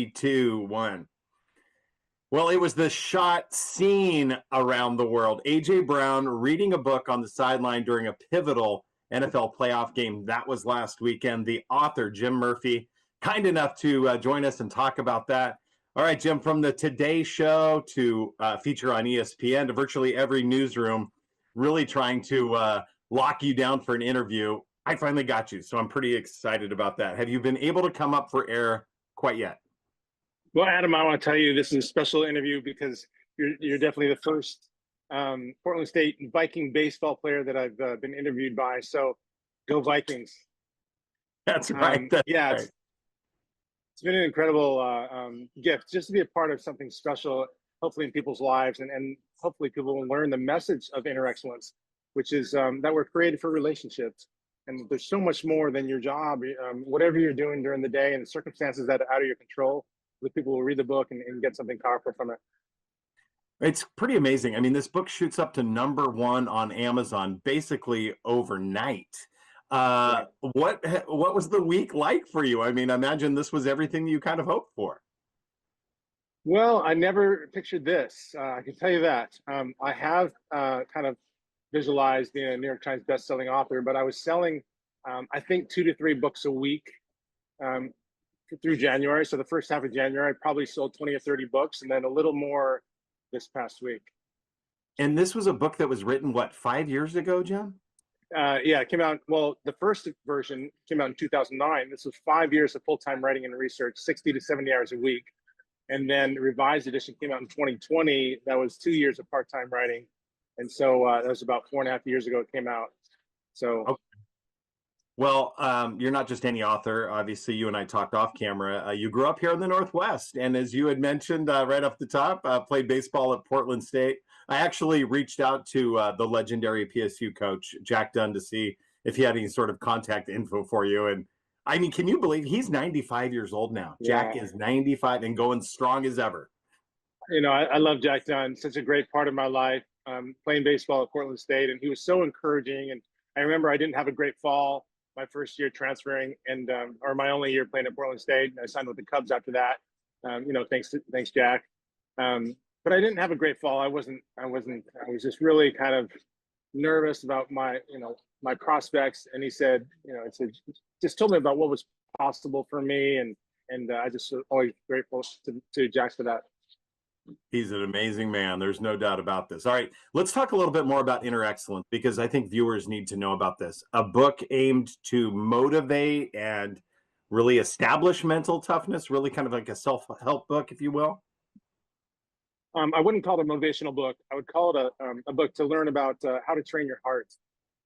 Three, two, one. Well, it was the shot seen around the world. A.J. Brown reading a book on the sideline during a pivotal NFL playoff game. That was last weekend. The author, Jim Murphy, kind enough to join us and talk about that. All right, Jim, from the Today Show to feature on ESPN to virtually every newsroom, really trying to lock you down for an interview. I finally got you, so I'm pretty excited about that. Have you been able to come up for air quite yet? Well, Adam, I want to tell you this is a special interview because you're definitely the first Portland State Viking baseball player that I've been interviewed by. So, go Vikings! That's right. That's yeah, right. It's been an incredible gift just to be a part of something special, hopefully in people's lives, and hopefully people will learn the message of inner excellence, which is that we're created for relationships. And there's so much more than your job. Whatever you're doing during the day and the circumstances that are out of your control, the people will read the book and get something powerful from it. It's pretty amazing. I mean, this book shoots up to #1 on Amazon basically overnight. Right. What was the week like for you? I mean, I imagine this was everything you kind of hoped for. Well, I never pictured this. I can tell you that. I have kind of visualized being a New York Times best-selling author, but I was selling, I think, 2 to 3 books a week through January. So the first half of January, I probably sold 20 or 30 books, and then a little more this past week. And this was a book that was written, what, 5 years ago, Jim? Yeah, it came out, well, the first version came out in 2009. This was 5 years of full-time writing and research, 60 to 70 hours a week. And then the revised edition came out in 2020. That was 2 years of part-time writing. And so that was about 4.5 years ago it came out. So. Okay. Well, you're not just any author. Obviously, you and I talked off camera. You grew up here in the Northwest. And as you had mentioned right off the top, played baseball at Portland State. I actually reached out to the legendary PSU coach, Jack Dunn, to see if he had any sort of contact info for you. And I mean, can you believe he's 95 years old now? Yeah. Jack is 95 and going strong as ever. You know, I love Jack Dunn, such a great part of my life, playing baseball at Portland State. And he was so encouraging. And I remember I didn't have a great fall my first year transferring, and or my only year playing at Portland State. I signed with the Cubs after that. You know, thanks Jack. But I didn't have a great fall. I was just really kind of nervous about my prospects. And he said, just told me about what was possible for me, and I just always grateful to Jack for that. He's an amazing man. There's no doubt about this. All right, let's talk a little bit more about inner excellence, because I think viewers need to know about this. A book aimed to motivate and really establish mental toughness, really kind of like a self-help book, if you will. I wouldn't call it a motivational book. I would call it a book to learn about how to train your heart.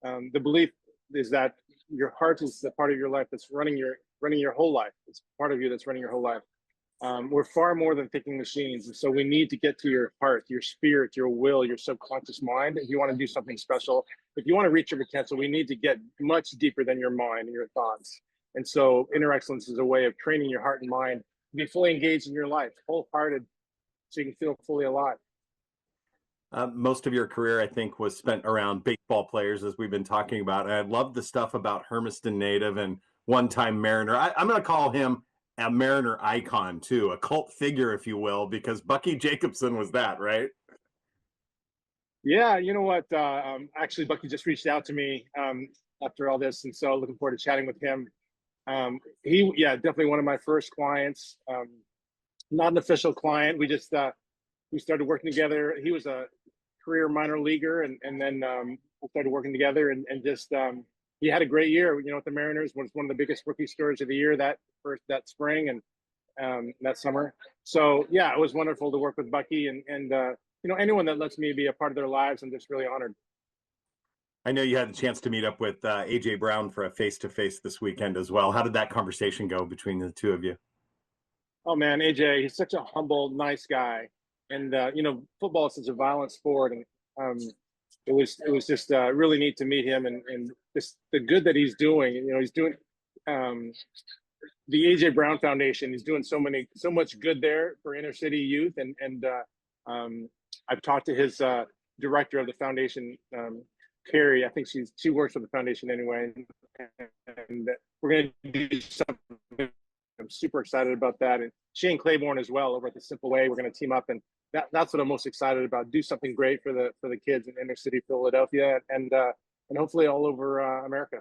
The belief is that your heart is the part of your life that's running your whole life. It's part of you that's running your whole life. We're far more than thinking machines. And so we need to get to your heart, your spirit, your will, your subconscious mind. If you want to do something special, if you want to reach your potential, we need to get much deeper than your mind and your thoughts. And so inner excellence is a way of training your heart and mind to be fully engaged in your life, wholehearted, so you can feel fully alive. Most of your career, I think, was spent around baseball players, as we've been talking about. And I love the stuff about Hermiston native and one-time Mariner. I'm going to call him a Mariner icon too, a cult figure, if you will, because Bucky Jacobson was that, right? Yeah, you know what? Actually, Bucky just reached out to me after all this, and so looking forward to chatting with him. Definitely one of my first clients. Not an official client. We started working together. He was a career minor leaguer, and then we started working together, and just he had a great year. With the Mariners, was one of the biggest rookie stories of the year that spring and that summer. So yeah, it was wonderful to work with Bucky, and anyone that lets me be a part of their lives, I'm just really honored. I know you had a chance to meet up with A.J. Brown for a face-to-face this weekend as well. How did that conversation go between the two of you? Oh man, AJ, he's such a humble, nice guy, and football is such a violent sport, and it was just really neat to meet him, and just the good that he's doing. He's doing the AJ Brown Foundation. He's doing so much good there for inner city youth, and I've talked to his director of the foundation, Carrie. I think she works with the foundation anyway, and we're going to do something I'm super excited about that. And Shane Claiborne as well over at the Simple Way. We're going to team up, and that's what I'm most excited about. Do something great for the kids in inner city Philadelphia, and hopefully all over America.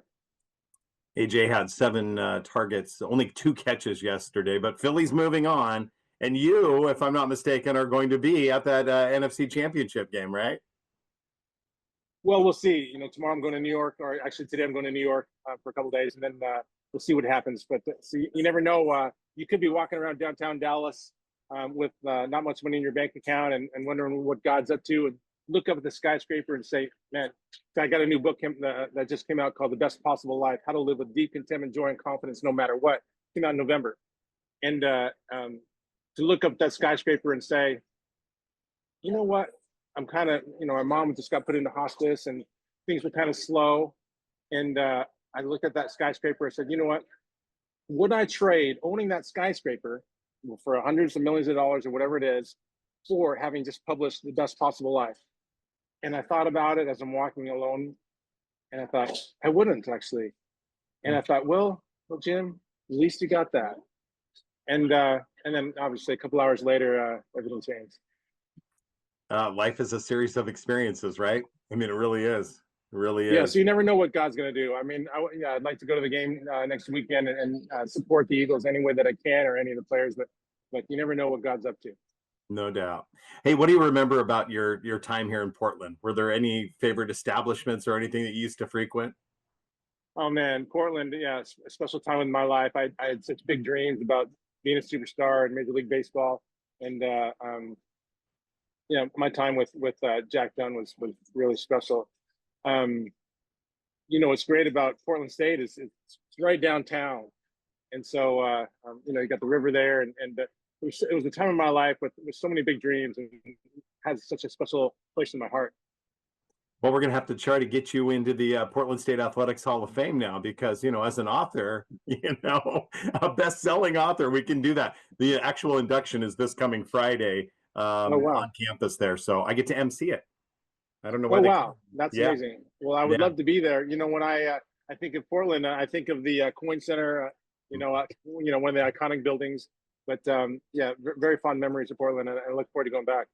AJ had 7 targets, only 2 catches yesterday, but Philly's moving on. And you, if I'm not mistaken, are going to be at that NFC Championship game, right? Well, we'll see. Tomorrow I'm going to New York, or actually today I'm going to New York for a couple of days, and then we'll see what happens. But so you never know. You could be walking around downtown Dallas with not much money in your bank account and wondering what God's up to, and look up at the skyscraper and say, man, I got a new book that just came out called The Best Possible Life, How to Live with Deep Contentment, Joy, and Confidence No Matter What. It came out in November. And to look up that skyscraper and say, you know what? I'm kind of, my mom just got put into hospice and things were kind of slow. And I looked at that skyscraper and said, you know what? Would I trade owning that skyscraper for hundreds of millions of dollars or whatever it is for having just published The Best Possible Life? And I thought about it as I'm walking alone, and I thought, I wouldn't actually. And I thought, well, Jim, at least you got that. And then obviously a couple hours later, everything changed. Life is a series of experiences, right? I mean, it really is. It really is. Yeah, so you never know what God's going to do. I mean, I'd like to go to the game next weekend and support the Eagles any way that I can, or any of the players, but you never know what God's up to. No doubt. Hey, what do you remember about your time here in Portland? Were there any favorite establishments or anything that you used to frequent? Oh man, Portland, yeah, a special time in my life. I had such big dreams about being a superstar in Major League Baseball, and my time with Jack Dunn was really special. What's great about Portland State is it's right downtown, and so you got the river there, and it was a time of my life with so many big dreams, and has such a special place in my heart. Well, we're going to have to try to get you into the Portland State Athletics Hall of Fame now, because, as an author, a best-selling author, we can do that. The actual induction is this coming Friday on campus there. So I get to MC it. I don't know why. Oh, wow. That's amazing. Well, I would love to be there. When I think of Portland, I think of the KOIN Center, one of the iconic buildings. But very fond memories of Portland, and I look forward to going back.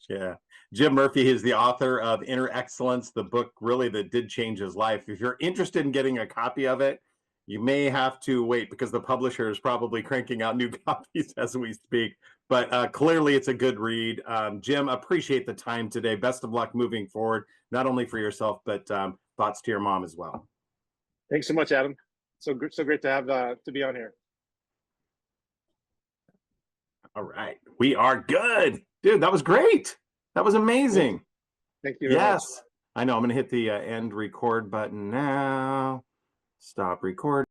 Yeah. Jim Murphy is the author of Inner Excellence, the book really that did change his life. If you're interested in getting a copy of it, you may have to wait, because the publisher is probably cranking out new copies as we speak. But clearly it's a good read. Jim, appreciate the time today. Best of luck moving forward, not only for yourself, but thoughts to your mom as well. Thanks so much, Adam. So great to have to be on here. All right. We are good. Dude, that was great. That was amazing. Thank you. Yes. I know. I'm going to hit the end record button now. Stop recording.